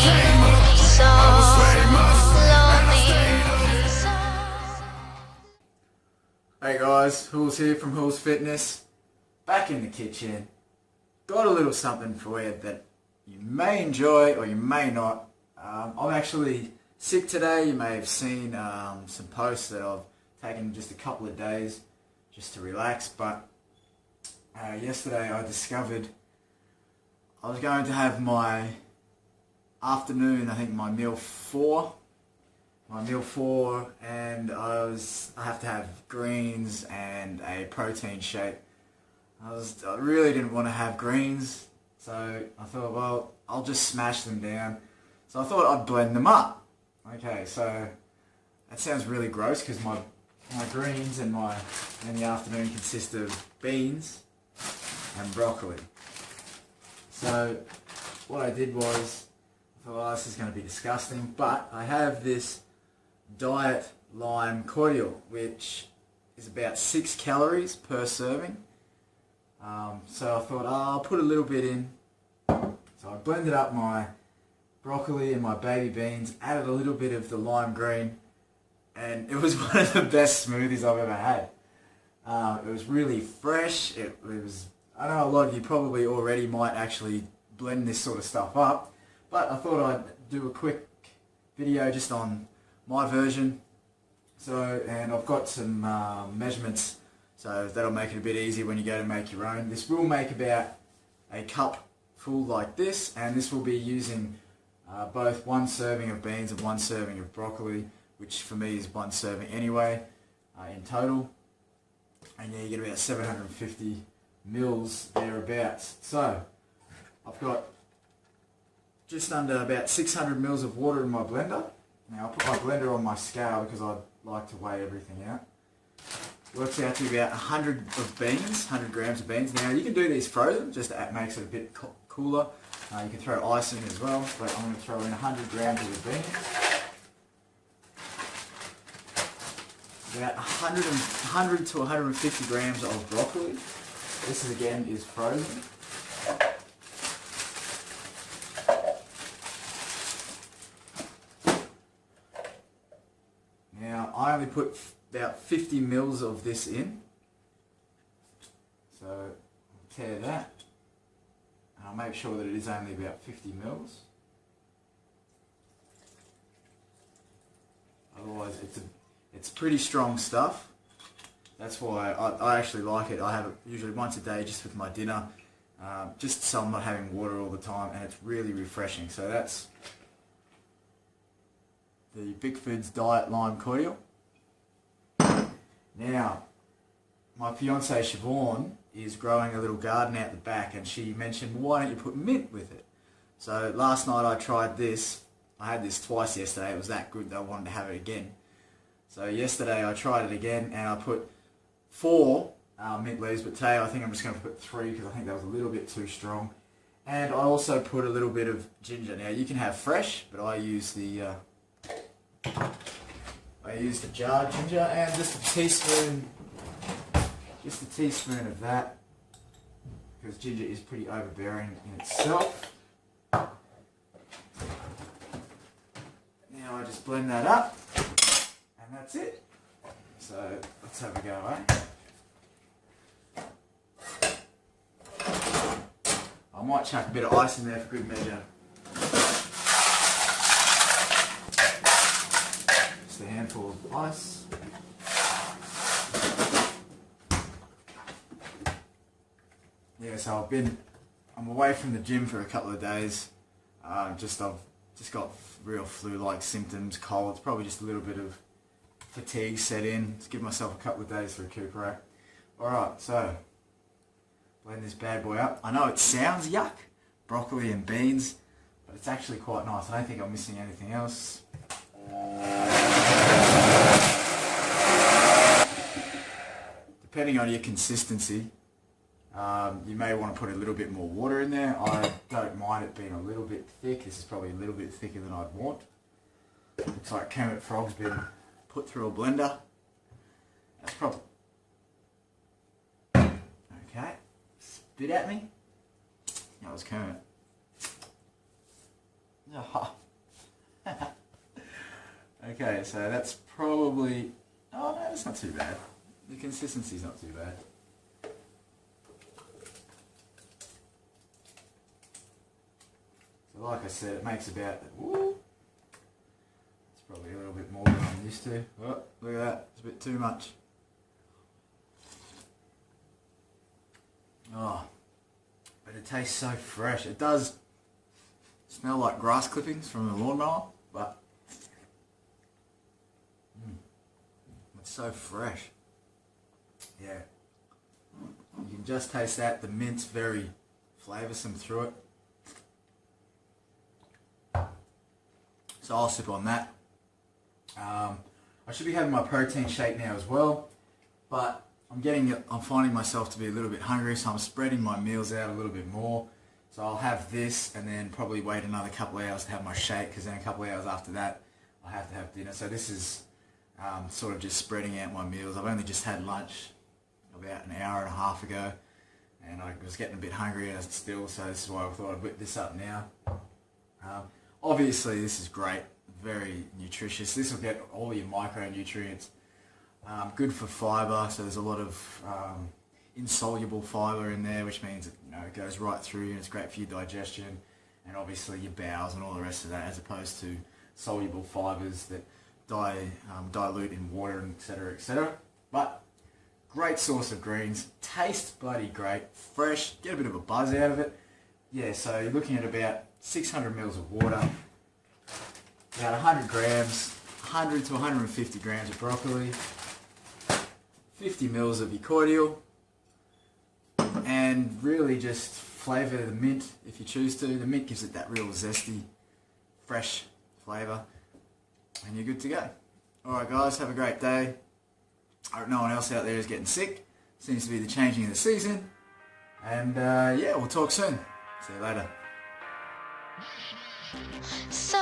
so lonely. Hey guys, Houls here from Houls Fitness. Back in the kitchen. Got a little something for you that you may enjoy or you may not. I'm actually sick today. You may have seen some posts that I've taken just a couple of days just to relax, but yesterday I discovered I was going to have my afternoon, I think my meal 4, and I have to have greens and a protein shake. I really didn't want to have greens, so I thought, well, I'll just smash them down. So I thought I'd blend them up. Okay, so that sounds really gross because my greens in the afternoon consist of beans and broccoli. So what I did was, I thought, oh, this is going to be disgusting, but I have this diet lime cordial, which is about 6 calories per serving. So I thought, oh, I'll put a little bit in. So I blended up my broccoli and my baby beans, added a little bit of the lime green, and it was one of the best smoothies I've ever had. It was really fresh. It was, I know a lot of you probably already might actually blend this sort of stuff up, but I thought I'd do a quick video just on my version. So, and I've got some measurements, so that'll make it a bit easier when you go to make your own. This will make about a cup full like this, and this will be using both 1 serving of beans and 1 serving of broccoli, which for me is 1 serving anyway in total. And yeah, you get about 750 mils thereabouts. So I've got just under about 600 mils of water in my blender. Now I'll put my blender on my scale because I like to weigh everything out. Works out to about 100 grams of beans. Now you can do these frozen, just that makes it a bit cooler. You can throw ice in as well, but I'm going to throw in 100 grams of the beans. About 100 to 150 grams of broccoli. This again is frozen. Now I only put about 50 mils of this in. So I'll tear that. And I'll make sure that it is only about 50 mils. Otherwise it's pretty strong stuff. That's why I actually like it. I have it usually once a day just with my dinner, just so I'm not having water all the time, and it's really refreshing. So that's the Big Foods Diet Lime Cordial. Now, my fiancée Siobhan is growing a little garden out the back, and she mentioned, why don't you put mint with it? So last night I tried this. I had this twice yesterday. It was that good that I wanted to have it again. So yesterday I tried it again, and I put 4 mint leaves, but today I think I'm just going to put 3 because I think that was a little bit too strong. And I also put a little bit of ginger. Now you can have fresh, but I use the jarred ginger, and just a teaspoon of that, because ginger is pretty overbearing in itself. Now I just blend that up, and that's it. So let's have a go, I might chuck a bit of ice in there for good measure. Just a handful of ice. Yeah, so I'm away from the gym for a couple of days. I've just got real flu-like symptoms, cold. It's probably just a little bit of fatigue set in. Just give myself a couple of days to recuperate. Alright, so blend this bad boy up. I know it sounds yuck, broccoli and beans, but it's actually quite nice. I don't think I'm missing anything else. Depending on your consistency, you may want to put a little bit more water in there. I don't mind it being a little bit thick. This is probably a little bit thicker than I'd want. Looks like Kermit Frog's been put through a blender. That's probably... Okay, spit at me. That was Kermit. Oh. Okay, so that's probably... Oh no, that's not too bad. The consistency's not too bad. So like I said, it makes about... Woo, it's probably a little bit more than I'm used to. Oh, look at that, it's a bit too much. Oh, but it tastes so fresh. It does smell like grass clippings from a lawnmower, but it's so fresh. Yeah, you can just taste that. The mint's very flavoursome through it. So I'll sip on that. I should be having my protein shake now as well, but I'm finding myself to be a little bit hungry, so I'm spreading my meals out a little bit more. So I'll have this and then probably wait another couple of hours to have my shake, because then a couple of hours after that I have to have dinner. So this is sort of just spreading out my meals. I've only just had lunch about an hour and a half ago, and I was getting a bit hungry still, so this is why I thought I'd whip this up now. Obviously this is great, very nutritious. This will get all your micronutrients. Good for fibre, so there's a lot of insoluble fibre in there, which means it goes right through and it's great for your digestion and obviously your bowels and all the rest of that, as opposed to soluble fibres that dilute in water, and etc, etc. But great source of greens, tastes bloody great, fresh, get a bit of a buzz out of it. Yeah, so you're looking at about 600 mils of water, about 100 grams, 100 to 150 grams of broccoli, 50 mils of your cordial, and really just flavour the mint if you choose to. The mint gives it that real zesty, fresh flavour, and you're good to go. Alright guys, have a great day. I hope no one else out there is getting sick. Seems to be the changing of the season. And yeah, we'll talk soon. See you later. So